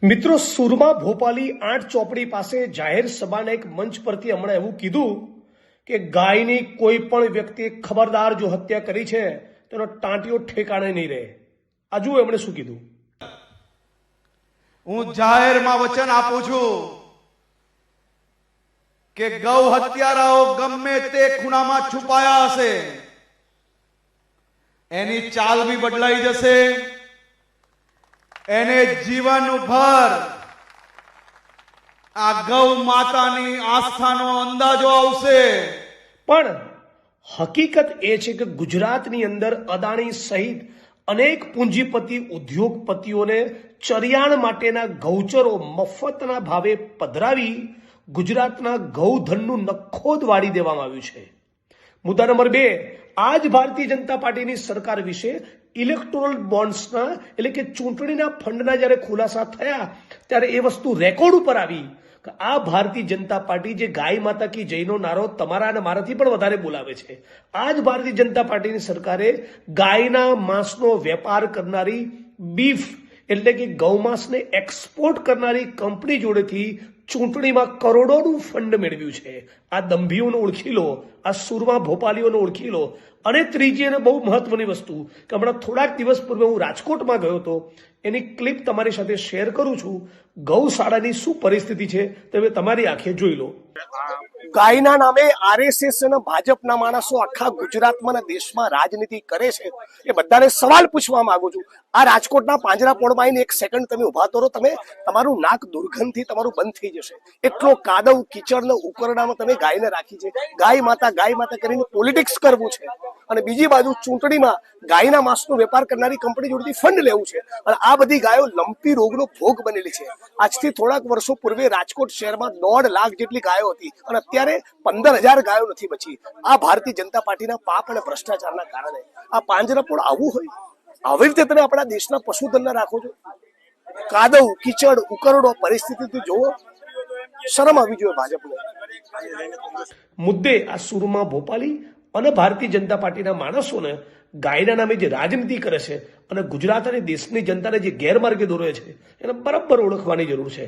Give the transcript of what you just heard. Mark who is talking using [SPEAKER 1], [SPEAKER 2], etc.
[SPEAKER 1] મિત્રો, સુરમા ભોપાલી 8 ચોપડી પાસે જાહેર સભાના એક મંચ પરથી હમણાં એવું કીધું કે ગાયની કોઈ પણ વ્યક્તિ ખબરદાર જો હત્યા કરી છે તેનો ટાંટિયો ઠેકાણે નહીં રહે. આ જુઓ એમણે શું કીધું.
[SPEAKER 2] હું જાહેરમાં વચન આપું છું કે ગૌ હત્યારાઓ ગમે તે ખૂણામાં છુપાયા હશે, એની ચાલ બી બદલાઈ જશે, એને જીવનભર આ ગૌ માતાની આસ્થાનો અંદાજો આવશે.
[SPEAKER 1] પણ હકીકત એ છે કે ગુજરાતની અંદર અદાણી સહિત અનેક પૂંજીપતિ ઉદ્યોગપતિઓને ચરિયાણ માટેના ગૌચરો મફતના ભાવે પધરાવી ગુજરાતના ગૌધનનું નખોદ વાળી દેવામાં આવ્યું છે. મુદ્દા નંબર 2, આજ ભારતીય જનતા પાર્ટીની સરકાર વિશે ઇલેક્ટોરલ બોન્ડ્સના એટલે કે ચૂંટણીના ફંડના જ્યારે ખુલાસા થયા ત્યારે એ વસ્તુ રેકોર્ડ ઉપર આવી કે આ ભારતીય જનતા પાર્ટી જે ગાય માતા કી જયનો નારો તમારા અને મારાથી પણ વધારે બોલાવે છે, આ જ ભારતીય જનતા પાર્ટીની સરકારે ગાયના માંસનો વેપાર કરનારી બીફ એટલે કે ગૌમાંસને એક્સપોર્ટ કરનારી કંપની જોડેથી ચૂંટણીમાં કરોડોનું ફંડ મેળવ્યું છે. આ દંભીઓને ઓળખી લો, આ સુરમા ભોપાલીઓને ઓળખી લો. અને ત્રીજી અને બહુ મહત્વની વસ્તુ કે હમણાં થોડાક દિવસ પૂર્વે હું રાજકોટમાં ગયો હતો, એની ક્લિપ તમારી સાથે શેર કરું છું. ગૌશાળાની શું પરિસ્થિતિ છે તમે તમારી આંખે જોઈ લો. ગાયના નામે આરએસએસ અને ભાજપના માણસો આખા ગુજરાતમાં અને દેશમાં રાજનીતિ કરે છે. એ બધાને સવાલ પૂછવા માંગુ છું. આ રાજકોટના પાંજરાપોળમાં આવીને એક સેકન્ડ તમે ઉભા તો રહો, તમે તમારું નાક દુર્ગંધથી તમારું બંધ થઈ જશે. એટલો કાદવ કીચડ ઉકરડામાં તમે ગાયને રાખી છે. ગાય માતા કરીને પોલિટિક્સ કરવું છે અને બીજી બાજુ ચૂંટણીમાં ગાયના માંસનો વેપાર કરનારી કંપની જોડેથી ફંડ લેવું છે. અને આ બધી ગાયો લંપી રોગનો ભોગ બનેલી છે. આજથી થોડાક વર્ષો પૂર્વે રાજકોટ શહેરમાં 1.5 લાખ જેટલી ગાયો હતી અને અત્યારે 15,000 ગાયો નથી બચી. આ ભારતીય જનતા પાર્ટીના પાપ અને ભ્રષ્ટાચારના કારણે. આ પાંજરાપોળ આવું હોય, આવી રીતે તમે આપણા દેશના પશુધનને રાખો છો. કાદવ કીચડ ઉકરડો પરિસ્થિતિથી જોવો, શરમ આવી જોઈએ ભાજપને. મુદ્દે આ સુરમા ભોપાલી અને ભારતીય જનતા પાર્ટીના માણસોને ગાયના નામે જે રાજનીતિ કરે છે અને ગુજરાત અને દેશની જનતાને જે ગેરમાર્ગે દોરે છે એને બરાબર ઓળખવાની જરૂર છે.